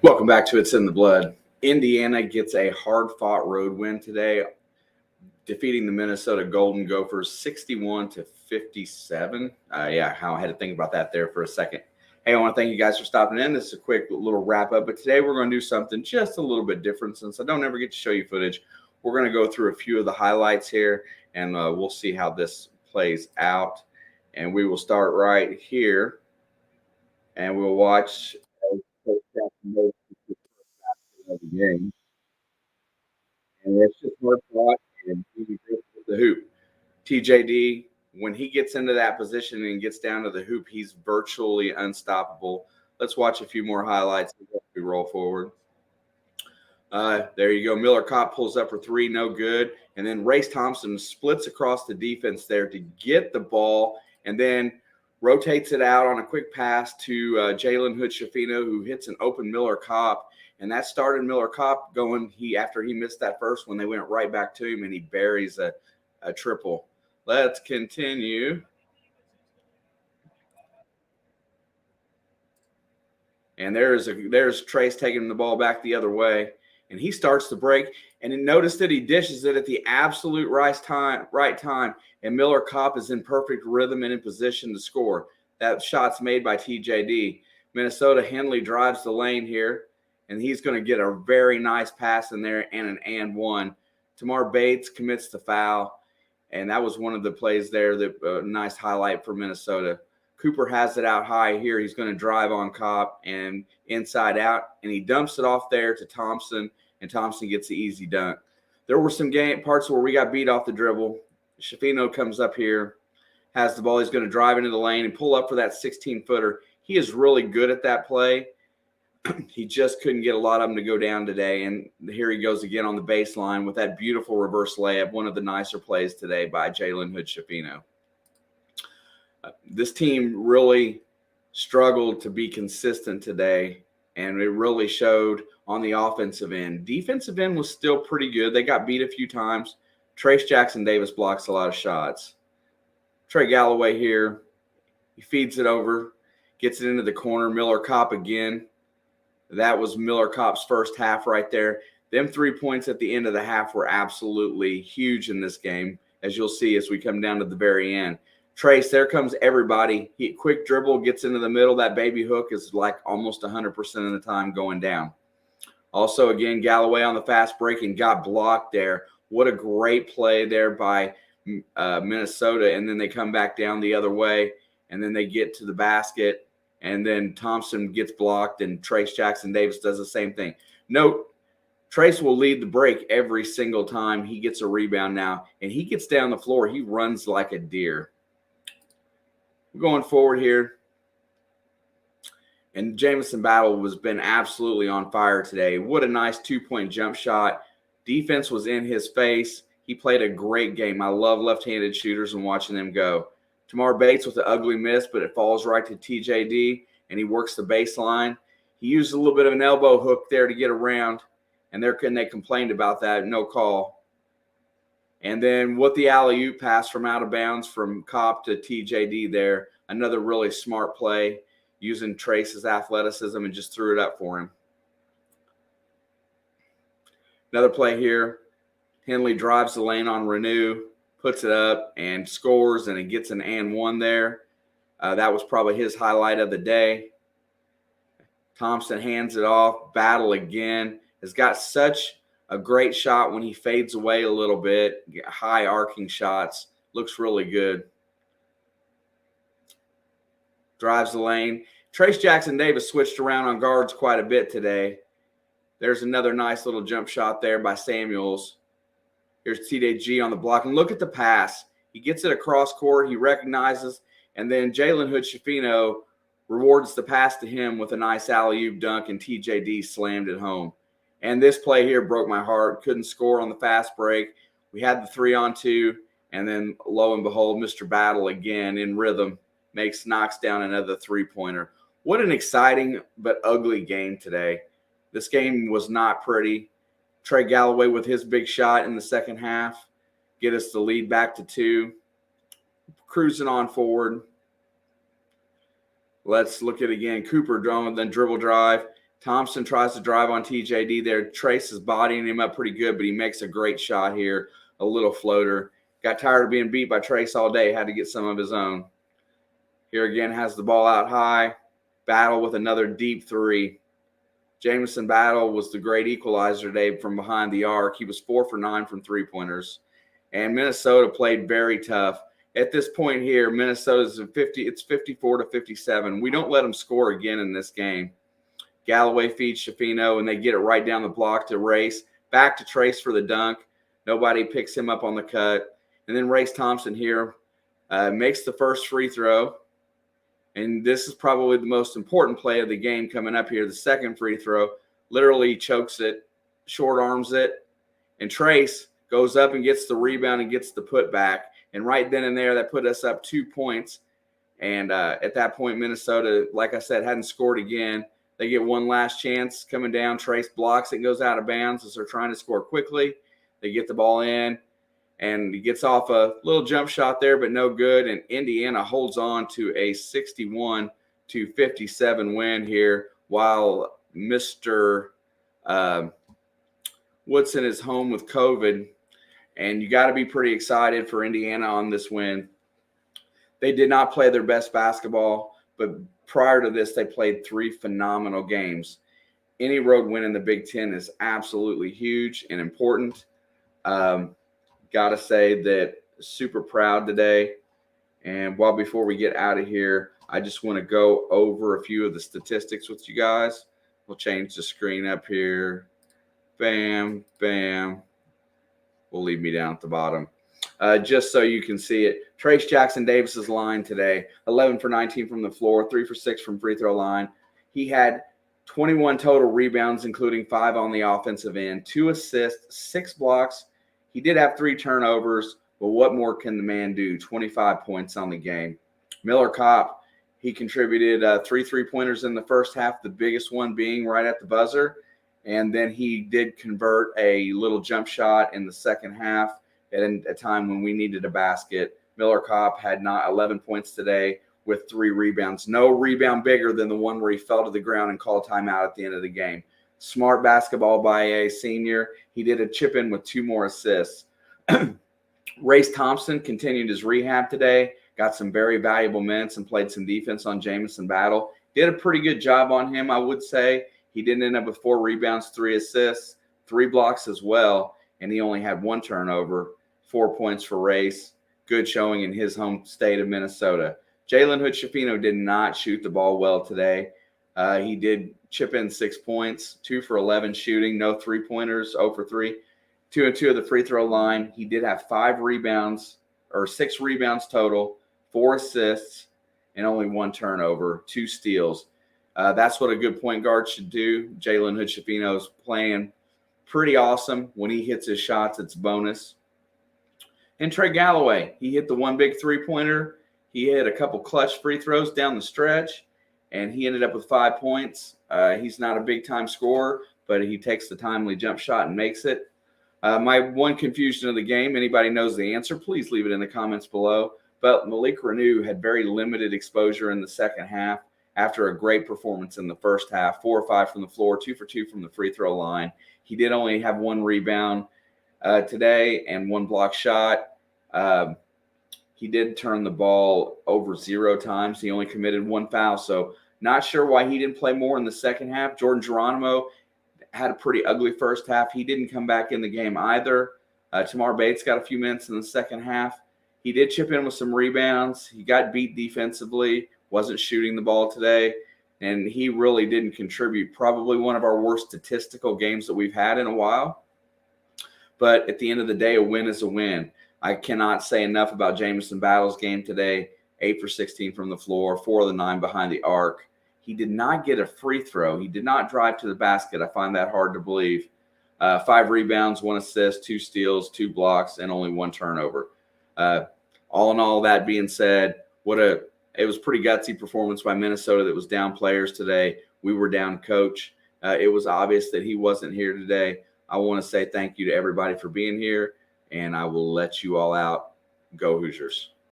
Welcome back to It's in the Blood. Indiana gets a hard-fought road win today, defeating the Minnesota Golden Gophers 61-57. I had to think about that there for a second. Hey, I want to thank you guys for stopping in. This is a quick little wrap-up, but today we're going to do something just a little bit different since I don't ever get to show you footage. We're going to go through a few of the highlights here, and we'll see how this plays out. And we will start right here, and we'll watch of the game. And it's just hard fought and easy with the hoop. TJD, when he gets into that position and gets down to the hoop, he's virtually unstoppable. Let's watch a few more highlights as we roll forward. There you go. Miller Kopp pulls up for three, no good. And then Race Thompson splits across the defense there to get the ball and then rotates it out on a quick pass to Jalen Hood-Schifino, who hits an open Miller Kopp. And that started Miller Kopp going after he missed that first one. They went right back to him, and he buries a triple. Let's continue. And there's Trayce taking the ball back the other way. And he starts to break. And then notice that he dishes it at the absolute right time. And Miller Kopp is in perfect rhythm and in position to score. That shot's made by TJD. Minnesota, Henley drives the lane here. And he's going to get a very nice pass in there and an and one. Tamar Bates commits the foul. And that was one of the plays there, that nice highlight for Minnesota. Cooper has it out high here. He's going to drive on Kopp and inside out, and he dumps it off there to Thompson, and Thompson gets the easy dunk. There were some parts where we got beat off the dribble. Schifino comes up here, has the ball. He's going to drive into the lane and pull up for that 16-footer. He is really good at that play. He just couldn't get a lot of them to go down today, and here he goes again on the baseline with that beautiful reverse layup, one of the nicer plays today by Jalen Hood-Schifino. This team really struggled to be consistent today, and it really showed on the offensive end. Defensive end was still pretty good. They got beat a few times. Trayce Jackson-Davis blocks a lot of shots. Trey Galloway here. He feeds it over, gets it into the corner. Miller Kopp again. That was Miller Kopp's first half right there. Them 3 points at the end of the half were absolutely huge in this game, as you'll see as we come down to the very end. Trayce, there comes everybody. He quick dribble, gets into the middle. That baby hook is like almost 100% of the time going down. Also, again, Galloway on the fast break and got blocked there. What a great play there by Minnesota. And then they come back down the other way, and then they get to the basket, and then Thompson gets blocked, and Trayce Jackson-Davis does the same thing. Note, Trayce will lead the break every single time he gets a rebound now, and he gets down the floor. He runs like a deer. Going forward here, and Jameson Battle has been absolutely on fire today. What a nice two-point jump shot. Defense was in his face. He played a great game. I love left-handed shooters and watching them go. Tamar Bates with an ugly miss, but it falls right to TJD, and he works the baseline. He used a little bit of an elbow hook there to get around, and they complained about that. No call. And then what the alley-oop pass from out of bounds from Kopp to TJD there. Another really smart play using Trayce's athleticism and just threw it up for him. Another play here. Henley drives the lane on Renew, puts it up and scores, and it gets an and one there. That was probably his highlight of the day. Thompson hands it off. Battle again. Has got such a great shot when he fades away a little bit. High arcing shots. Looks really good. Drives the lane. Trayce Jackson-Davis switched around on guards quite a bit today. There's another nice little jump shot there by Samuels. Here's TJG on the block. And look at the pass. He gets it across court. He recognizes. And then Jalen Hood-Schifino rewards the pass to him with a nice alley-oop dunk, and TJD slammed it home. And this play here broke my heart. Couldn't score on the fast break. We had the 3-on-2, and then lo and behold, Mr. Battle again in rhythm knocks down another three-pointer. What an exciting but ugly game today. This game was not pretty. Trey Galloway with his big shot in the second half get us the lead back to 2. Cruising on forward. Let's look at it again. Cooper then dribble drive. Thompson tries to drive on TJD there. Trayce is bodying him up pretty good, but he makes a great shot here, a little floater. Got tired of being beat by Trayce all day, had to get some of his own. Here again, has the ball out high. Battle with another deep three. Jameson Battle was the great equalizer today from behind the arc. He was 4 for 9 from three-pointers. And Minnesota played very tough. At this point here, Minnesota's at 50. It's 54 to 57. We don't let them score again in this game. Galloway feeds Schifino, and they get it right down the block to Race. Back to Trayce for the dunk. Nobody picks him up on the cut. And then Race Thompson here makes the first free throw. And this is probably the most important play of the game coming up here. The second free throw, literally chokes it, short arms it. And Trayce goes up and gets the rebound and gets the putback. And right then and there, that put us up 2 points. And at that point, Minnesota, like I said, hadn't scored again. They get one last chance coming down. Trayce blocks it and goes out of bounds as they're trying to score quickly. They get the ball in, and he gets off a little jump shot there, but no good. And Indiana holds on to a 61 to 57 win here while Mr. Woodson is home with COVID. And you got to be pretty excited for Indiana on this win. They did not play their best basketball, but prior to this, they played 3 phenomenal games. Any road win in the Big Ten is absolutely huge and important. Got to say that super proud today. And before we get out of here, I just want to go over a few of the statistics with you guys. We'll change the screen up here. Bam, bam. We'll leave me down at the bottom. Just so you can see it. Trayce Jackson Davis's line today, 11 for 19 from the floor, 3 for 6 from free throw line. He had 21 total rebounds, including 5 on the offensive end, 2 assists, 6 blocks. He did have 3 turnovers, but what more can the man do? 25 points on the game. Miller Kopp, he contributed 3 3-pointers in the first half, the biggest one being right at the buzzer. And then he did convert a little jump shot in the second half at a time when we needed a basket. Miller Kopp had 11 points today with 3 rebounds. No rebound bigger than the one where he fell to the ground and called timeout at the end of the game. Smart basketball by a senior. He did a chip in with 2 more assists. Race Thompson continued his rehab today, got some very valuable minutes and played some defense on Jameson Battle. Did a pretty good job on him, I would say. He did end up with 4 rebounds, 3 assists, 3 blocks as well, and he only had 1 turnover, 4 points for Race. Good showing in his home state of Minnesota. Jalen Hood-Schifino did not shoot the ball well today. He did chip in 6 points, 2 for 11 shooting, no 3-pointers, 0 for 3. 2 and 2 of the free throw line. He did have 5 rebounds, or 6 rebounds total, 4 assists, and only 1 turnover, 2 steals. That's what a good point guard should do. Jalen Hood-Schifino is playing pretty awesome. When he hits his shots, it's bonus. And Trey Galloway, he hit the one big 3-pointer. He hit a couple clutch free throws down the stretch, and he ended up with 5 points. He's not a big-time scorer, but he takes the timely jump shot and makes it. My one confusion of the game, anybody knows the answer, please leave it in the comments below. But Malik Renew had very limited exposure in the second half after a great performance in the first half, 4 or 5 from the floor, 2 for 2 from the free throw line. He did only have 1 rebound today and 1 block shot. He did turn the ball over 0 times. He only committed 1 foul, so not sure why he didn't play more in the second half. Jordan Geronimo had a pretty ugly first half. He didn't come back in the game either. Tamar Bates got a few minutes in the second half. He did chip in with some rebounds. He got beat defensively, wasn't shooting the ball today, and he really didn't contribute. Probably one of our worst statistical games that we've had in a while. But at the end of the day, a win is a win. I cannot say enough about Jameson Battle's game today. 8 for 16 from the floor, 4 of the 9 behind the arc. He did not get a free throw. He did not drive to the basket. I find that hard to believe. 5 rebounds, 1 assist, 2 steals, 2 blocks, and only 1 turnover. All in all, that being said, it was pretty gutsy performance by Minnesota that was down players today. We were down coach. It was obvious that he wasn't here today. I want to say thank you to everybody for being here, and I will let you all out. Go Hoosiers.